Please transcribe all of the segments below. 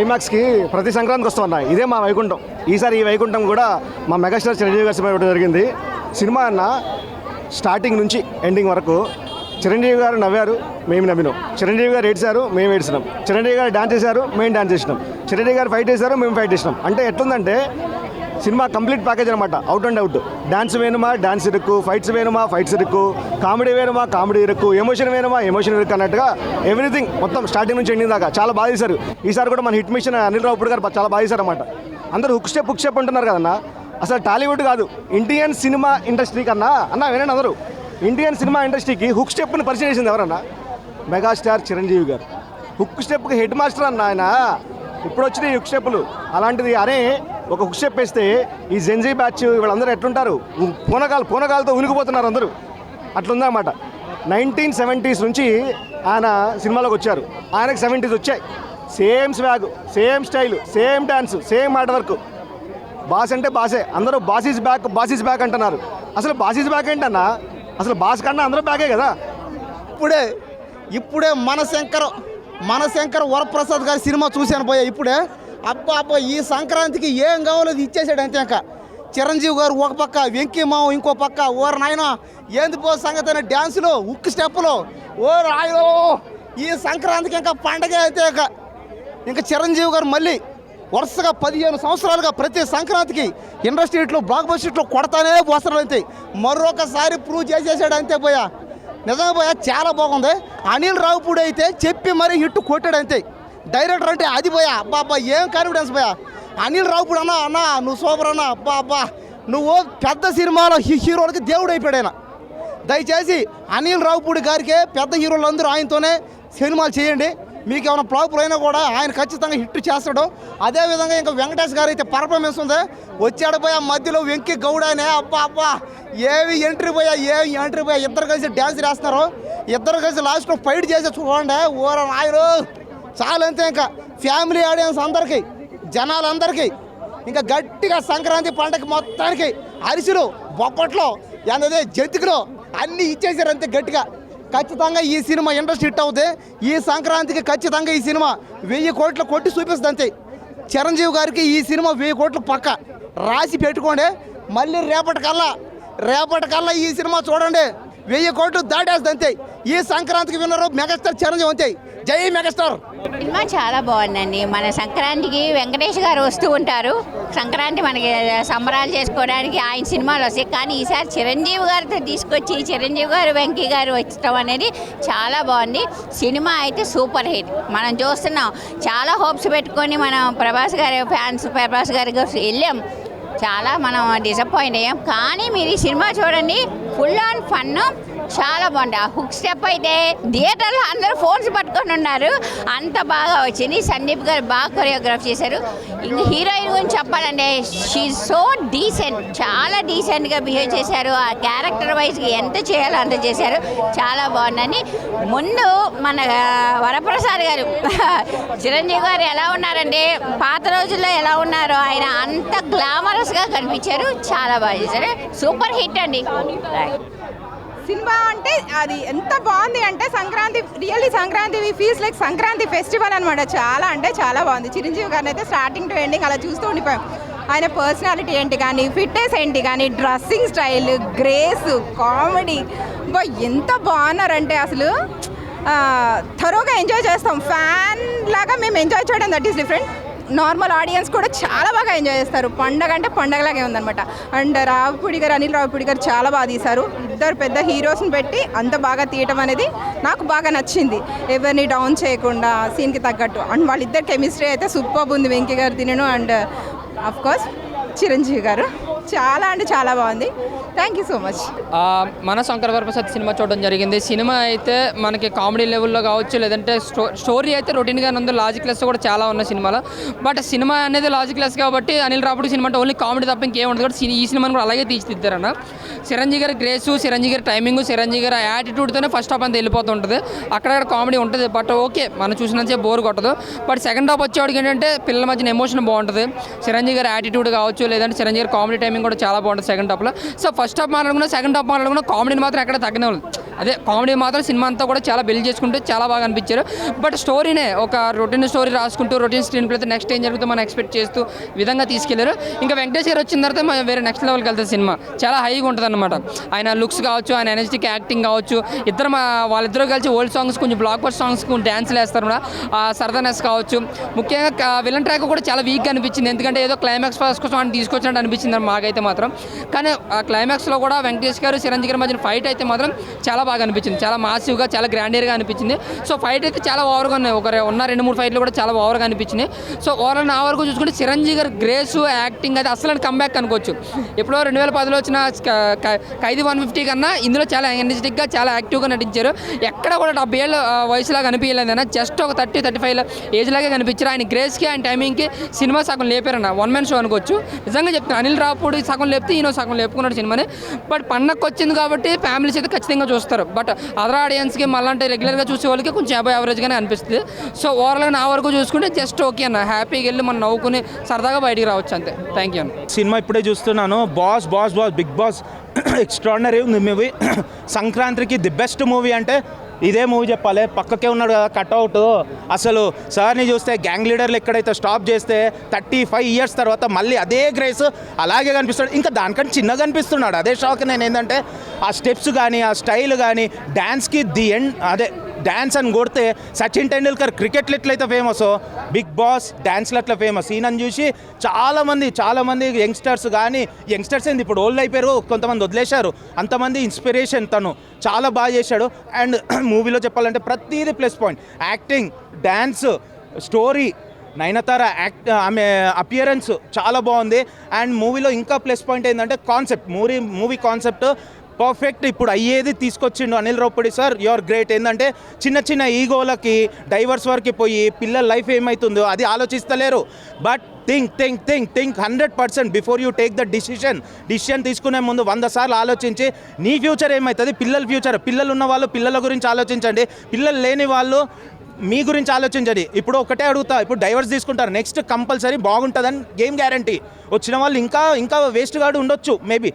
ఐమాక్స్కి ప్రతి సంక్రాంతికి వస్తామన్నా. ఇదే మా వైకుంఠం. ఈసారి ఈ వైకుంఠం కూడా మా మెగాస్టార్ చిరంజీవి గారి సినిమా ఇవ్వడం జరిగింది. సినిమా అన్న స్టార్టింగ్ నుంచి ఎండింగ్ వరకు చిరంజీవి గారు నవ్వారు, మేము నవ్వినాం. చిరంజీవి గారు ఏడ్చారు, మేము ఏడ్చినాం. చిరంజీవి గారు డాన్స్ చేశారు, మేము డాన్స్ చేసినాం. చిరంజీవి గారు ఫైట్ చేశారు, మేము ఫైట్ చేసినాం. అంటే ఎట్లుందంటే సినిమా కంప్లీట్ ప్యాకేజ్ అనమాట. Out and out. డాన్స్ వేనుమా డాన్స్ ఇరుక్కు, ఫైట్స్ వేనుమా ఫైట్స్ ఇరుక్కు, కామెడీ వేనుమా కామెడీ ఇరుక్కు, ఎమోషన్ వేనుమా ఎమోషన్ ఇరుక్కు అన్నట్టుగా ఎవ్రీథింగ్ మొత్తం స్టార్టింగ్ నుంచి ఎండింగ్ దాకా చాలా బాగా చేశారు. ఈసారి కూడా మన హిట్ మిషన్ అనిల్ రావుపూడి గారు చాలా బాగా చేశారు అనమాట. అందరూ హుక్ స్టెప్ అంటున్నారు కదన్నా. అసలు టాలీవుడ్ కాదు, ఇండియన్ సినిమా ఇండస్ట్రీ కన్నా వినండి అందరూ, ఇండియన్ సినిమా ఇండస్ట్రీకి హుక్ స్టెప్ని పరిచయం చేసింది ఎవరన్నా? మెగాస్టార్ చిరంజీవి గారు. హుక్ స్టెప్కి హెడ్ మాస్టర్ అన్న ఆయన. ఇప్పుడు వచ్చినాయి హుక్ స్టెప్పులు. అలాంటిది అరే ఒక హుక్ స్టెప్ వేస్తే ఈ జెన్జీ బ్యాచ్ వీళ్ళందరూ ఎట్లుంటారు, పూనకాలతో ఉనికిపోతున్నారు అందరూ. అట్లుందన్నమాట. 1970s నుంచి ఆయన సినిమాలోకి వచ్చారు. ఆయనకు 70s వచ్చాయి. Same swag, same style, same dance, same hard work. Boss అంటే బాసే. అందరూ బాస్ ఈజ్ బ్యాక్ అంటున్నారు. అసలు బాస్ ఈజ్ బ్యాక్ ఏంటన్నా? అసలు బాస్ కన్నా అందరూ బ్యాకే కదా. ఇప్పుడే మనశంకర్ వరప్రసాద్ గారి సినిమా చూశాను పోయా. ఇప్పుడే అబ్బా ఈ సంక్రాంతికి ఏం కావాలో ఇచ్చేసాడు అంతే. ఇంకా చిరంజీవి గారు ఒక పక్క, వెంకీ మావ ఇంకో పక్క. ఓరు నాయన ఏంది పో సంగతి అయిన డ్యాన్సులు, ఉక్కు స్టెప్పులు. ఓరు ఆయో ఈ సంక్రాంతికి ఇంకా పండగే అయితే. ఇంకా చిరంజీవి గారు మళ్ళీ వరుసగా 15 సంవత్సరాలుగా ప్రతి సంక్రాంతికి ఇండస్ట్రీట్లో బ్లాక్ బస్టర్లో కొడతానే పోస్తారు అంతే. మరొకసారి ప్రూవ్ చేసేసాడు అంతే పోయా. నిజంగా పోయా చాలా బాగుంది. అనిల్ రావుపూడి అయితే చెప్పి మరీ హిట్ కొట్టాడు అంతే. డైరెక్టర్ అంటే అది పోయా. అబ్బా ఏం కాన్ఫిడెన్స్ పోయా. అనిల్ రావుపూడి అన్న నువ్వు సూపర్ అన్న. అబ్బా నువ్వు పెద్ద సినిమాలో హీరోలకి దేవుడు అయిపోయాడు ఆయన. దయచేసి అనిల్ రావుపూడి గారికి పెద్ద హీరోలు అందరూ ఆయనతోనే సినిమాలు చేయండి. మీకు ఏమైనా ఫ్లాపులు అయినా కూడా ఆయన ఖచ్చితంగా హిట్ చేస్తాడు. అదేవిధంగా ఇంకా వెంకటేష్ గారు అయితే పర్ఫార్మెన్స్ ఉంది. వచ్చాడు పోయా మధ్యలో వెంకీ గౌడ అనే. అబ్బా ఏమి ఎంట్రీ పోయా. ఇద్దరు కలిసి డ్యాన్స్ వేస్తున్నారు. ఇద్దరు కలిసి లాస్ట్లో ఫైట్ చేసి చూడండి. ఓర నాయరు చాలంతే. ఇంకా ఫ్యామిలీ ఆడియన్స్ అందరికీ, జనాలందరికీ ఇంకా గట్టిగా సంక్రాంతి పండగ మొత్తానికి అరిసెలు, బొప్పట్లో, ఏంటదే జంతికలు అన్నీ ఇచ్చేసారు అంతే గట్టిగా. ఖచ్చితంగా ఈ సినిమా ఇండస్ట్రీ హిట్ అవుతుంది. ఈ సంక్రాంతికి ఖచ్చితంగా ఈ సినిమా 1000 కోట్లు కొట్టి చూపిస్తుంది అంతే. చిరంజీవి గారికి ఈ సినిమా 1000 కోట్లు పక్క రాసి పెట్టుకోండి. మళ్ళీ రేపటికల్లా ఈ సినిమా చూడండి 1000 కోట్లు దాటేస్తుంది అంతే. ఈ సంక్రాంతికి విన్నరు మెగాస్టార్ చిరంజీవి అంతే. జై మెగాస్టార్. సినిమా చాలా బాగుందండి. మన సంక్రాంతికి వెంకటేష్ గారు వస్తూ ఉంటారు. సంక్రాంతి మనకి సంబరాలు చేసుకోవడానికి ఆయన సినిమాలు వస్తాయి. కానీ ఈసారి చిరంజీవి గారితో తీసుకొచ్చి చిరంజీవి గారు వెంకీ గారు వచ్చడం అనేది చాలా బాగుంది. సినిమా అయితే సూపర్ హిట్. మనం చూస్తున్నాం, చాలా హోప్స్ పెట్టుకొని మనం ప్రభాస్ గారి ఫ్యాన్స్ ప్రభాస్ గారికి వెళ్ళాం. చాలా మనం డిసప్పాయింట్ అయ్యాం. కానీ మీరు ఈ సినిమా చూడండి, ఫుల్ ఆన్ ఫన్, చాలా బాగుంది. ఆ హుక్ స్టెప్ అయితే థియేటర్లో అందరూ ఫోన్స్ పట్టుకొని ఉన్నారు. అంత బాగా వచ్చింది. సందీప్ గారు బాగా కొరియోగ్రాఫ్ చేశారు. ఇంక హీరోయిన్ గురించి చెప్పాలంటే షీ సో డీసెంట్, చాలా డీసెంట్గా బిహేవ్ చేశారు. ఆ క్యారెక్టర్ వైజ్గా ఎంత చేయాలో అంత చేశారు. చాలా బాగుందని. ముందు మన వరప్రసాద్ గారు చిరంజీవి గారు ఎలా ఉన్నారంటే పాత రోజుల్లో ఎలా ఉన్నారో ఆయన అంత గ్లామరస్గా కనిపించారు. చాలా బాగా చేశారు. సూపర్ హిట్ అండి సినిమా. అంటే అది ఎంత బాగుంది అంటే Sankranti feels like Sankranti festival అనమాట. చాలా అంటే చాలా బాగుంది. చిరంజీవి గారిని అయితే స్టార్టింగ్ టు ఎండింగ్ అలా చూస్తూ ఉండిపోయాం. ఆయన పర్సనాలిటీ ఏంటి కానీ, ఫిట్నెస్ ఏంటి కానీ, డ్రెస్సింగ్ స్టైల్, గ్రేస్, కామెడీ ఎంత బాగున్నారంటే అసలు థరోగా ఎంజాయ్ చేస్తాం. ఫ్యాన్ లాగా మేము ఎంజాయ్ చేయడం that is different. Normal audience కూడా చాలా బాగా ఎంజాయ్ చేస్తారు. పండగ అంటే పండగలాగే ఉందన్నమాట. అండ్ అనిల్ రావుపూడి గారు చాలా బాగా తీశారు. ఇద్దరు పెద్ద హీరోస్ని పెట్టి అంత బాగా తీయటం అనేది నాకు బాగా నచ్చింది. ఎవరిని డౌన్ చేయకుండా సీన్కి తగ్గట్టు. అండ్ వాళ్ళిద్దరు కెమిస్ట్రీ అయితే సూపర్ ఉంది. వెంకీ గారు తినను అండ్ అఫ్ కోర్స్ చిరంజీవి గారు. చాలా అంటే చాలా బాగుంది. Thank you so much. మన శంకర్ వరప్రసాద్ సినిమా చూడడం జరిగింది. సినిమా అయితే మనకి కామెడీ లెవెల్లో కావచ్చు, లేదంటే స్టోరీ అయితే రొటీన్గా ఉంది. లాజిక్లెస్ కూడా చాలా ఉన్నాయి సినిమాలో. బట్ సినిమా అనేది లాజిక్లెస్ కాబట్టి అనిల్ రావుపూడి సినిమా అంటే ఓన్లీ కామెడీ తప్ప ఇంకేం ఉండదు. కాబట్టి ఈ సినిమాని కూడా అలాగే తీర్చిదిద్దారన్న. చిరంజీవి గారి గ్రేసు, చిరంజీవి గారి టైమింగ్, చిరంజీవి గారి యాటిట్యూడ్తోనే ఫస్ట్ హాఫ్ అంతా వెళ్ళిపోతుంటుంది. అక్కడక్కడ కామెడీ ఉంటుంది. బట్ ఓకే, మనం చూసినంత బోర్ కొట్టదు. బట్ సెకండ్ హాఫ్ వచ్చేవాడికి ఏంటంటే పిల్లల మధ్యన ఎమోషన్ బాగుంటుంది. చిరంజీవి గారి యాటిట్యూడ్ కావచ్చు, లేదంటే చిరంజీవి గారి కామెడీ టైమింగ్ కూడా చాలా బాగుంటుంది సెకండ్ హాఫ్లో. సో ఫస్ట్ హాఫ్ మాట్లాడుకున్నా, సెకండ్ హాఫ్ మాట్లాడుకున్నా కామెడీని మాత్రం ఎక్కడ తగ్గనే అదే కామెడీ మాత్రం సినిమా అంతా కూడా చాలా బిల్డ్ చేసుకుంటూ చాలా బాగా అనిపించారు. బట్ స్టోరీనే ఒక రొటీన్ స్టోరీ రాసుకుంటూ రొటీన్ స్క్రీన్ ప్లే నెక్స్ట్ ఏం జరుగుతుందో మనం ఎక్స్పెక్ట్ చేస్తూ విధంగా తీసుకెళ్లారు. ఇంకా వెంకటేష్ గారు వచ్చిన తర్వాత వేరే నెక్స్ట్ లెవెల్కి వెళ్తుంది సినిమా. చాలా హైగా ఉంటుంది అనమాట. ఆయన లుక్స్ కావచ్చు, ఆయన ఎనర్జెటిక్ యాక్టింగ్ కావచ్చు, వాళ్ళిద్దరూ కలిసి ఓల్డ్ సాంగ్స్ కొంచెం బ్లాక్ బస్టర్ సాంగ్స్ డ్యాన్స్లు వేస్తారు. ఆ సరదానెస్ కావచ్చు. ముఖ్యంగా విలన్ ట్రాక్ కూడా చాలా వీక్గా అనిపించింది. ఎందుకంటే ఏదో క్లైమాక్స్ ఫస్ట్ కోసం ఆయన తీసుకొచ్చినట్టు అనిపించింది మాకైతే మాత్రం. కానీ ఆ క్లైమాక్స్లో కూడా వెంకటేష్ గారు చిరంజీవి గారి మధ్యన ఫైట్ అయితే మాత్రం చాలా బాగా అనిపించింది. చాలా మాసివ్గా చాలా గ్రాండియర్గా అనిపించింది. సో ఫైట్ అయితే చాలా ఓవర్గా ఉన్నాయి. ఉన్న 2-3 ఫైట్లు కూడా చాలా ఓవర్గా అనిపించినాయి. సో ఓవరాల్ నా వరకు చూసుకుంటే చిరంజీవి గారి గ్రేస్ యాక్టింగ్ అయితే అసలు కంబ్యాక్ అనుకోవచ్చు. ఎప్పుడో 2010లో వచ్చిన ఖైదీ 150 కన్నా ఇందులో చాలా ఎనర్జెటిక్గా చాలా యాక్టివ్గా నటించారు. ఎక్కడ కూడా 70 ఏళ్ళ వయసులాగా అనిపించలేదన్న. జస్ట్ ఒక 30-35 ఏజ్ లాగే కనిపించారు. ఆయన గ్రేస్కి ఆయన టైమింగ్కి సినిమా సగం లేపారన్న. 1 మ్యాన్ షో అనుకోవచ్చు. నిజంగా చెప్తాను, అనిల్ రావుపూడి సగం లేపితే ఈయన సగం లేపుకున్నాడు సినిమాని. బట్ పండగకి వచ్చింది కాబట్టి ఫ్యామిలీస్ అయితే ఖచ్చితంగా చూస్తారు. బట్ అదర్ ఆడియన్స్కి మళ్ళీ అంటే రెగ్యులర్గా చూసే వాళ్ళకి కొంచెం యావరేజ్గానే అనిపిస్తుంది. సో ఓవరాల్గా నా వరకు చూసుకుంటే జస్ట్ ఓకే అన్న. హ్యాపీగా వెళ్ళి మనం నవ్వుకుని సరదాగా బయటికి రావచ్చు అంతే. థ్యాంక్ యూ అన్న. సినిమా ఇప్పుడే చూస్తున్నాను. బాస్ బిగ్ బాస్ ఎక్స్ట్రాడినరీ ఉంది మూవీ. సంక్రాంతికి ది బెస్ట్ మూవీ అంటే ఇదే మూవీ చెప్పాలి. పక్కకే ఉన్నాడు కదా కట్అవుట్. అసలు సార్ని చూస్తే గ్యాంగ్ లీడర్లు ఎక్కడైతే స్టాప్ చేస్తే 35 ఇయర్స్ తర్వాత మళ్ళీ అదే గ్రేస్ అలాగే కనిపిస్తాడు. ఇంకా దానికంటే చిన్నగా కనిపిస్తున్నాడు. అదే షాక్ నేను ఏంటంటే ఆ స్టెప్స్ కానీ ఆ స్టైల్ కానీ డ్యాన్స్కి అదే డ్యాన్స్ అని కొడితే సచిన్ టెండూల్కర్ క్రికెట్లు ఎట్లయితే ఫేమస్, బిగ్ బాస్ డ్యాన్స్లు అట్లా ఫేమస్. ఈయనని చూసి చాలామంది యంగ్స్టర్స్ ఏంది ఇప్పుడు ఓల్డ్ అయిపోయారు, కొంతమంది వదిలేశారు. అంతమంది ఇన్స్పిరేషన్. తను చాలా బాగా చేశాడు. అండ్ మూవీలో చెప్పాలంటే ప్రతిదీ plus point. Acting, dance, story, Nayanthara ఆమె అపియరెన్స్ చాలా బాగుంది. అండ్ మూవీలో ఇంకా ప్లస్ పాయింట్ ఏంటంటే కాన్సెప్ట్. Movie concept perfect. ఇప్పుడు అయ్యేది తీసుకొచ్చిండు Anil Ravipudi sir. Your great. ఏంటంటే చిన్న ఈగోలకి డైవర్స్ వరకు పోయి పిల్లల లైఫ్ ఏమవుతుందో అది ఆలోచిస్తలేరు. But think 100% before you take the decision తీసుకునే ముందు 100 సార్లు ఆలోచించి నీ ఫ్యూచర్ ఏమవుతుంది, పిల్లల ఫ్యూచర్, పిల్లలు ఉన్న వాళ్ళు పిల్లల గురించి ఆలోచించండి, పిల్లలు లేని వాళ్ళు మీ గురించి ఆలోచించండి. ఇప్పుడు ఒకటే అడుగుతా, ఇప్పుడు డైవర్స్ తీసుకుంటారు, నెక్స్ట్ కంపల్సరీ బాగుంటుందని గేమ్ గ్యారంటీ. వచ్చిన వాళ్ళు ఇంకా వేస్ట్ గాడు ఉండొచ్చు. Maybe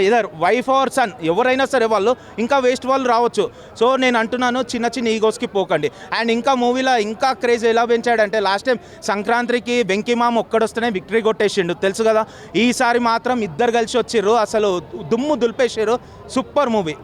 either wife or son ఎవరైనా సరే వాళ్ళు ఇంకా వేస్ట్ వాళ్ళు రావచ్చు. సో నేను అంటున్నాను, చిన్న ఈగోస్కి పోకండి. అండ్ ఇంకా మూవీలో ఇంకా క్రేజ్ ఎలా పెంచాడంటే లాస్ట్ టైం సంక్రాంతికి వెంకీమామ ఒక్కడొస్తేనే విక్టరీ కొట్టేసిండు తెలుసు కదా. ఈసారి మాత్రం ఇద్దరు కలిసి వచ్చిర్రు, అసలు దుమ్ము దులిపేసారు. Super movie.